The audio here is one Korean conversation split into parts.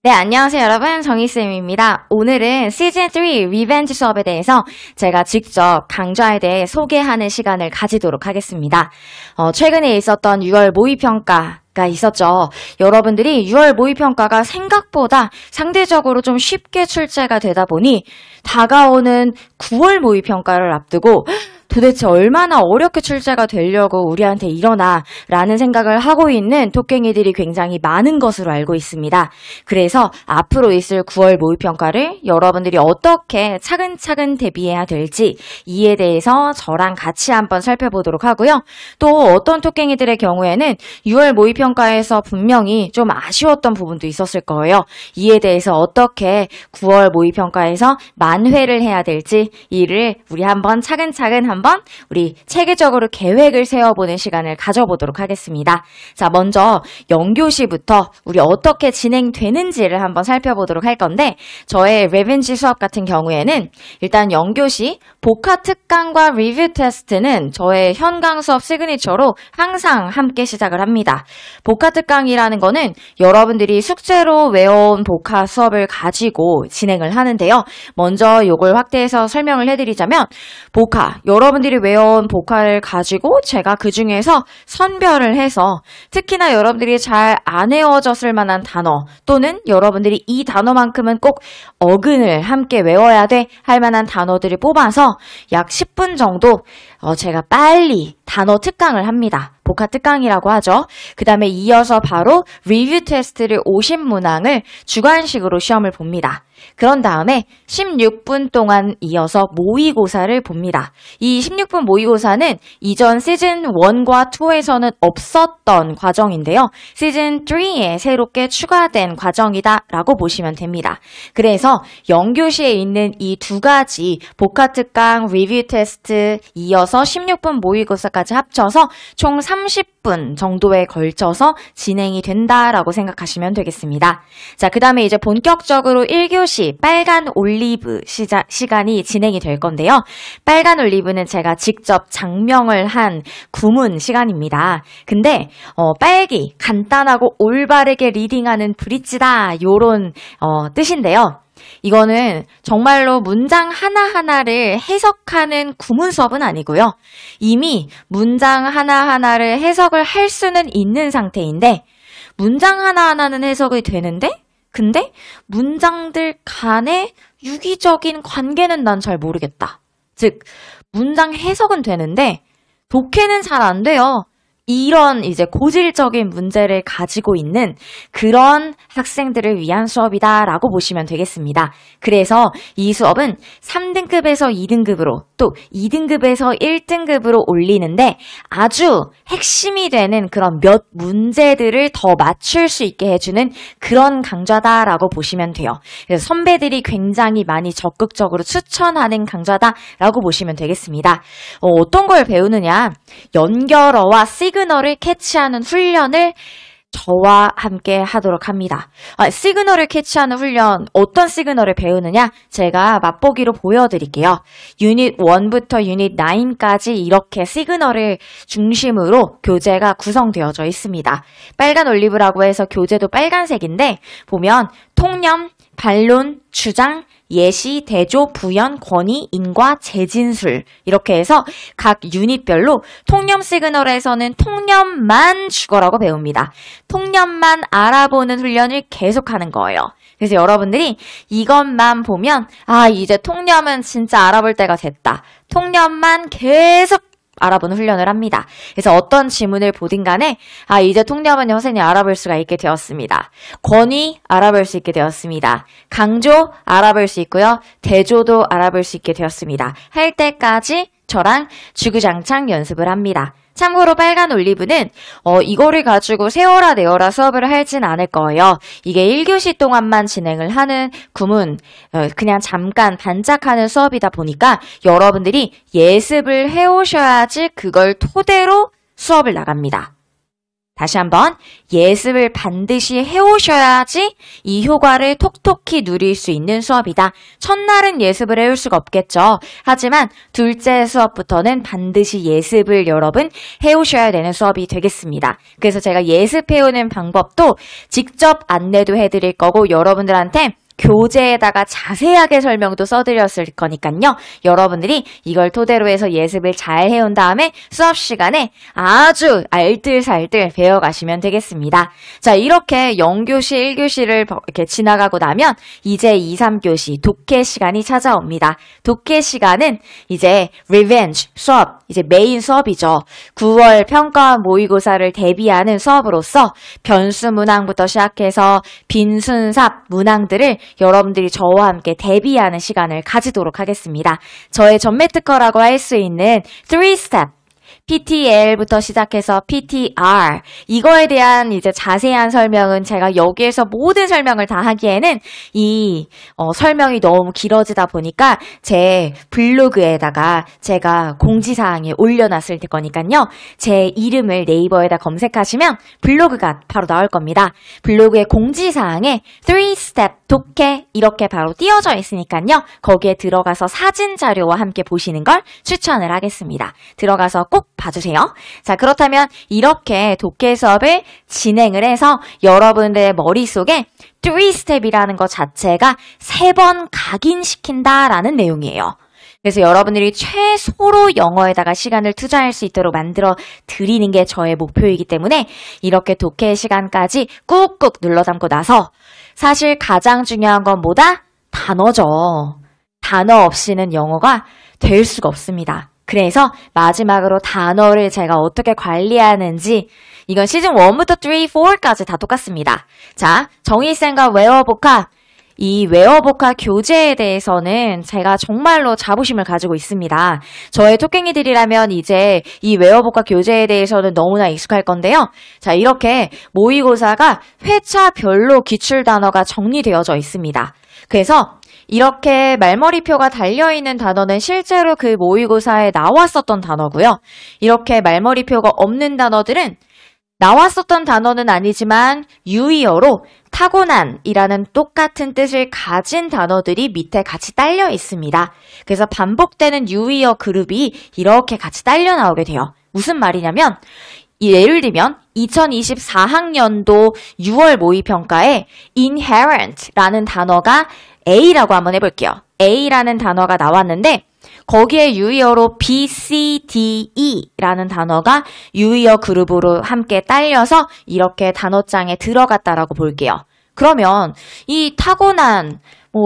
네, 안녕하세요 여러분, 정희쌤입니다. 오늘은 시즌3 리벤지 수업에 대해서 제가 직접 강좌에 대해 소개하는 시간을 가지도록 하겠습니다. 최근에 있었던 6월 모의평가가 있었죠. 여러분들이 6월 모의평가가 생각보다 상대적으로 좀 쉽게 출제가 되다 보니 다가오는 9월 모의평가를 앞두고 도대체 얼마나 어렵게 출제가 되려고 우리한테 이러나 라는 생각을 하고 있는 토깽이들이 굉장히 많은 것으로 알고 있습니다. 그래서 앞으로 있을 9월 모의평가를 여러분들이 어떻게 차근차근 대비해야 될지 이에 대해서 저랑 같이 한번 살펴보도록 하고요. 또 어떤 토깽이들의 경우에는 6월 모의평가에서 분명히 좀 아쉬웠던 부분도 있었을 거예요. 이에 대해서 어떻게 9월 모의평가에서 만회를 해야 될지 이를 우리 한번 차근차근 한번 우리 체계적으로 계획을 세워보는 시간을 가져보도록 하겠습니다. 자, 먼저 영교시부터 우리 어떻게 진행되는지를 한번 살펴보도록 할 건데, 저의 리벤지 수업 같은 경우에는 일단 영교시 복화 특강과 리뷰 테스트는 저의 현강 수업 시그니처로 항상 함께 시작을 합니다. 복화 특강이라는 거는 여러분들이 숙제로 외워온 복화 수업을 가지고 진행을 하는데요. 먼저 이걸 확대해서 설명을 해드리자면, 복화, 여러분들이 외워온 복화를 가지고 제가 그 중에서 선별을 해서 특히나 여러분들이 잘 안 외워졌을 만한 단어 또는 여러분들이 이 단어만큼은 꼭 어근을 함께 외워야 돼 할 만한 단어들을 뽑아서 약 10분 정도 제가 빨리 단어 특강을 합니다. 복화 특강이라고 하죠. 그 다음에 이어서 바로 리뷰 테스트를 50문항을 주관식으로 시험을 봅니다. 그런 다음에 16분 동안 이어서 모의고사를 봅니다. 이 16분 모의고사는 이전 시즌 1과 2에서는 없었던 과정인데요. 시즌 3에 새롭게 추가된 과정이다라고 보시면 됩니다. 그래서 영교시에 있는 이 두 가지 복화 특강, 리뷰 테스트, 이어서 16분 모의고사까지 합쳐서 총 30분 정도에 걸쳐서 진행이 된다라고 생각하시면 되겠습니다. 자, 그 다음에 이제 본격적으로 1교시 빨간 올리브 시간이 진행이 될 건데요. 빨간 올리브는 제가 직접 장명을 한 구문 시간입니다. 근데 빨기, 간단하고 올바르게 리딩하는 브릿지다 요런 뜻인데요. 이거는 정말로 문장 하나하나를 해석하는 구문 수업은 아니고요. 이미 문장 하나하나를 해석을 할 수는 있는 상태인데 문장 하나하나는 해석이 되는데 근데 문장들 간의 유기적인 관계는 난 잘 모르겠다. 즉 문장 해석은 되는데 독해는 잘 안 돼요. 이런 이제 고질적인 문제를 가지고 있는 그런 학생들을 위한 수업이다라고 보시면 되겠습니다. 그래서 이 수업은 3등급에서 2등급으로 또 2등급에서 1등급으로 올리는데 아주 핵심이 되는 그런 몇 문제들을 더 맞출 수 있게 해주는 그런 강좌다라고 보시면 돼요. 그래서 선배들이 굉장히 많이 적극적으로 추천하는 강좌다라고 보시면 되겠습니다. 어떤 걸 배우느냐? 연결어와 시그널을 캐치하는 훈련을 저와 함께 하도록 합니다. 시그널을 캐치하는 훈련, 어떤 시그널을 배우느냐? 제가 맛보기로 보여드릴게요. 유닛 1부터 유닛 9까지 이렇게 시그널을 중심으로 교재가 구성되어져 있습니다. 빨간 올리브라고 해서 교재도 빨간색인데 보면 통념, 반론, 주장, 예시, 대조, 부연, 권위, 인과, 재진술 이렇게 해서 각 유닛별로 통념 시그널에서는 통념만 죽어라고 배웁니다. 통념만 알아보는 훈련을 계속하는 거예요. 그래서 여러분들이 이것만 보면 이제 통념은 진짜 알아볼 때가 됐다. 통념만 계속 알아보는 훈련을 합니다. 그래서 어떤 지문을 보든 간에 이제 통념은 선생님이 알아볼 수가 있게 되었습니다. 권위 알아볼 수 있게 되었습니다. 강조 알아볼 수 있고요. 대조도 알아볼 수 있게 되었습니다. 할 때까지 저랑 주구장창 연습을 합니다. 참고로 빨간 올리브는 이거를 가지고 세워라 내어라 수업을 하진 않을 거예요. 이게 1교시 동안만 진행을 하는 구문, 그냥 잠깐 반짝하는 수업이다 보니까 여러분들이 예습을 해오셔야지 그걸 토대로 수업을 나갑니다. 다시 한번 예습을 반드시 해오셔야지 이 효과를 톡톡히 누릴 수 있는 수업이다. 첫날은 예습을 해올 수가 없겠죠. 하지만 둘째 수업부터는 반드시 예습을 여러분 해오셔야 되는 수업이 되겠습니다. 그래서 제가 예습해오는 방법도 직접 안내도 해드릴 거고 여러분들한테 교재에다가 자세하게 설명도 써드렸을 거니까요. 여러분들이 이걸 토대로 해서 예습을 잘 해온 다음에 수업 시간에 아주 알뜰살뜰 배워가시면 되겠습니다. 자, 이렇게 0교시, 1교시를 이렇게 지나가고 나면 이제 2, 3교시 독해 시간이 찾아옵니다. 독해 시간은 이제 리벤지 수업, 이제 메인 수업이죠. 9월 평가원 모의고사를 대비하는 수업으로서 변수 문항부터 시작해서 빈순삽 문항들을 여러분들이 저와 함께 대비하는 시간을 가지도록 하겠습니다. 저의 전매 특허라고 할 수 있는 3스텝 PTL부터 시작해서 PTR 이거에 대한 이제 자세한 설명은 제가 여기에서 모든 설명을 다 하기에는 이 설명이 너무 길어지다 보니까 제 블로그에다가 제가 공지사항에 올려놨을 거니까요. 제 이름을 네이버에다 검색하시면 블로그가 바로 나올 겁니다. 블로그의 공지사항에 3스텝 독해 이렇게 바로 띄어져 있으니까요. 거기에 들어가서 사진 자료와 함께 보시는 걸 추천을 하겠습니다. 들어가서 꼭 봐주세요. 자, 그렇다면 이렇게 독해 수업을 진행을 해서 여러분들의 머릿속에 3스텝이라는 것 자체가 3번 각인시킨다라는 내용이에요. 그래서 여러분들이 최소로 영어에다가 시간을 투자할 수 있도록 만들어 드리는 게 저의 목표이기 때문에 이렇게 독해 시간까지 꾹꾹 눌러 담고 나서 사실 가장 중요한 건 뭐다? 단어죠. 단어 없이는 영어가 될 수가 없습니다. 그래서 마지막으로 단어를 제가 어떻게 관리하는지 이건 시즌 1부터 3, 4까지 다 똑같습니다. 자, 정의쌤과 웨어복합 이 웨어복합 교재에 대해서는 제가 정말로 자부심을 가지고 있습니다. 저의 토깽이들이라면 이제 이 웨어복합 교재에 대해서는 너무나 익숙할 건데요. 자, 이렇게 모의고사가 회차별로 기출단어가 정리되어져 있습니다. 그래서 이렇게 말머리표가 달려있는 단어는 실제로 그 모의고사에 나왔었던 단어고요. 이렇게 말머리표가 없는 단어들은 나왔었던 단어는 아니지만 유의어로 타고난이라는 똑같은 뜻을 가진 단어들이 밑에 같이 딸려 있습니다. 그래서 반복되는 유의어 그룹이 이렇게 같이 딸려 나오게 돼요. 무슨 말이냐면 예를 들면 2024학년도 6월 모의평가에 inherent라는 단어가 A라고 한번 해볼게요. A라는 단어가 나왔는데 거기에 유의어로 B, C, D, E라는 단어가 유의어 그룹으로 함께 딸려서 이렇게 단어장에 들어갔다라고 볼게요. 그러면 이 타고난,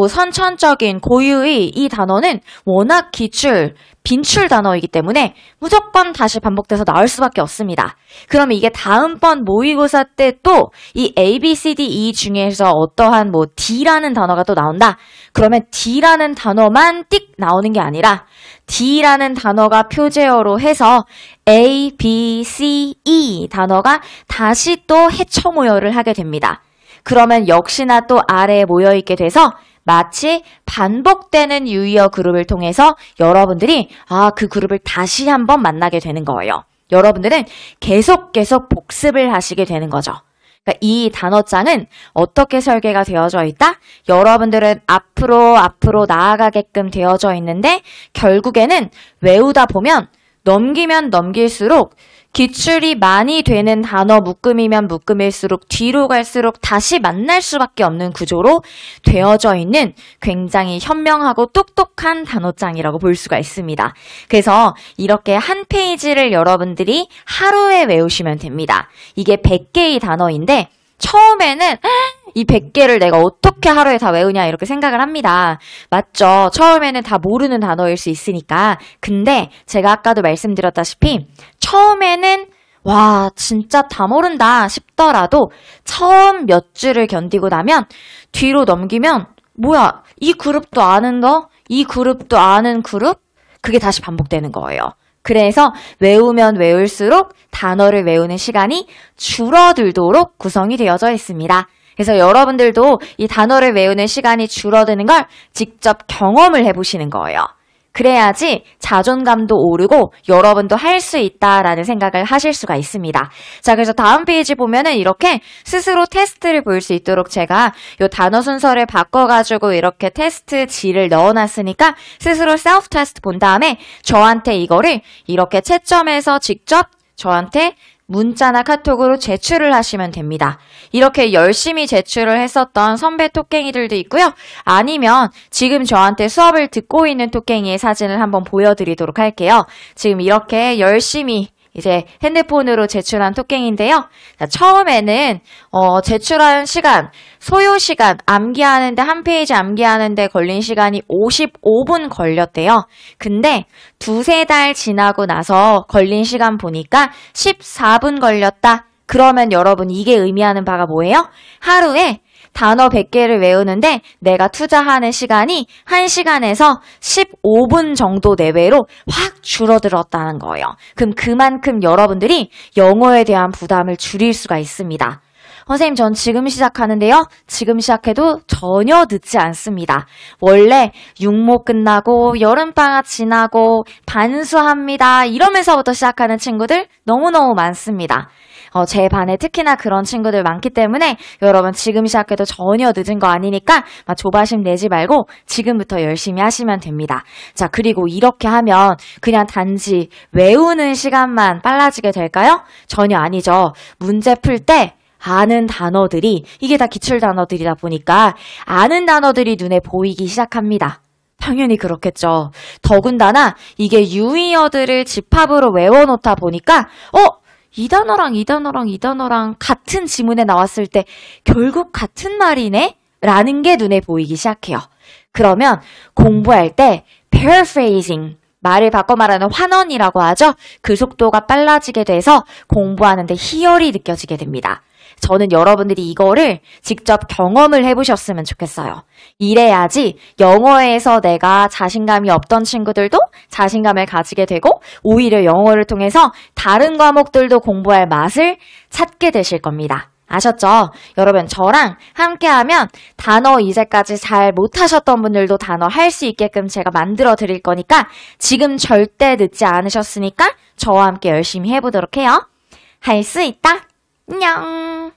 선천적인, 고유의 이 단어는 워낙 기출, 빈출 단어이기 때문에 무조건 다시 반복돼서 나올 수밖에 없습니다. 그러면 이게 다음번 모의고사 때 또 이 A, B, C, D, E 중에서 어떠한 D라는 단어가 또 나온다. 그러면 D라는 단어만 띡 나오는 게 아니라 D라는 단어가 표제어로 해서 A, B, C, E 단어가 다시 또 해처 모여를 하게 됩니다. 그러면 역시나 또 아래에 모여있게 돼서 마치 반복되는 유의어 그룹을 통해서 여러분들이 그 그룹을 다시 한번 만나게 되는 거예요. 여러분들은 계속 복습을 하시게 되는 거죠. 그러니까 이 단어장은 어떻게 설계가 되어져 있다? 여러분들은 앞으로 나아가게끔 되어져 있는데 결국에는 외우다 보면 넘기면 넘길수록 기출이 많이 되는 단어 묶음이면 묶음일수록 뒤로 갈수록 다시 만날 수밖에 없는 구조로 되어져 있는 굉장히 현명하고 똑똑한 단어장이라고 볼 수가 있습니다. 그래서 이렇게 한 페이지를 여러분들이 하루에 외우시면 됩니다. 이게 100개의 단어인데 처음에는 이 100개를 내가 어떻게 하루에 다 외우냐 이렇게 생각을 합니다. 맞죠? 처음에는 다 모르는 단어일 수 있으니까. 근데 제가 아까도 말씀드렸다시피 처음에는 와 진짜 다 모른다 싶더라도 처음 몇 줄을 견디고 나면 뒤로 넘기면 뭐야 이 그룹도 아는 거? 이 그룹도 아는 그룹? 그게 다시 반복되는 거예요. 그래서 외우면 외울수록 단어를 외우는 시간이 줄어들도록 구성이 되어져 있습니다. 그래서 여러분들도 이 단어를 외우는 시간이 줄어드는 걸 직접 경험을 해보시는 거예요. 그래야지 자존감도 오르고 여러분도 할 수 있다라는 생각을 하실 수가 있습니다. 자, 그래서 다음 페이지 보면은 이렇게 스스로 테스트를 볼 수 있도록 제가 요 단어 순서를 바꿔가지고 이렇게 테스트지를 넣어놨으니까 스스로 셀프 테스트 본 다음에 저한테 이거를 이렇게 채점해서 직접 저한테 문자나 카톡으로 제출을 하시면 됩니다. 이렇게 열심히 제출을 했었던 선배 토깽이들도 있고요. 아니면 지금 저한테 수업을 듣고 있는 토깽이의 사진을 한번 보여드리도록 할게요. 지금 이렇게 열심히 이제 핸드폰으로 제출한 토깽인데요. 자, 처음에는 제출한 시간, 소요 시간, 암기하는데 한 페이지 암기하는데 걸린 시간이 55분 걸렸대요. 근데 두세 달 지나고 나서 걸린 시간 보니까 14분 걸렸다. 그러면 여러분 이게 의미하는 바가 뭐예요? 하루에 단어 100개를 외우는데 내가 투자하는 시간이 1시간에서 15분 정도 내외로 확 줄어들었다는 거예요. 그럼 그만큼 여러분들이 영어에 대한 부담을 줄일 수가 있습니다. 선생님, 전 지금 시작하는데요. 지금 시작해도 전혀 늦지 않습니다. 원래 육모 끝나고 여름방학 지나고 반수합니다. 이러면서부터 시작하는 친구들 너무너무 많습니다. 제 반에 특히나 그런 친구들 많기 때문에 여러분 지금 시작해도 전혀 늦은 거 아니니까 조바심 내지 말고 지금부터 열심히 하시면 됩니다. 자, 그리고 이렇게 하면 그냥 단지 외우는 시간만 빨라지게 될까요? 전혀 아니죠. 문제 풀 때 아는 단어들이, 이게 다 기출 단어들이다 보니까 아는 단어들이 눈에 보이기 시작합니다. 당연히 그렇겠죠. 더군다나 이게 유의어들을 집합으로 외워놓다 보니까 이 단어랑 이 단어랑 이 단어랑 같은 지문에 나왔을 때 결국 같은 말이네? 라는 게 눈에 보이기 시작해요. 그러면 공부할 때 paraphrasing, 말을 바꿔 말하는 환원이라고 하죠. 그 속도가 빨라지게 돼서 공부하는데 희열이 느껴지게 됩니다. 저는 여러분들이 이거를 직접 경험을 해보셨으면 좋겠어요. 이래야지 영어에서 내가 자신감이 없던 친구들도 자신감을 가지게 되고 오히려 영어를 통해서 다른 과목들도 공부할 맛을 찾게 되실 겁니다. 아셨죠? 여러분, 저랑 함께하면 단어 이제까지 잘 못하셨던 분들도 단어 할 수 있게끔 제가 만들어 드릴 거니까 지금 절대 늦지 않으셨으니까 저와 함께 열심히 해보도록 해요. 할 수 있다. 안녕.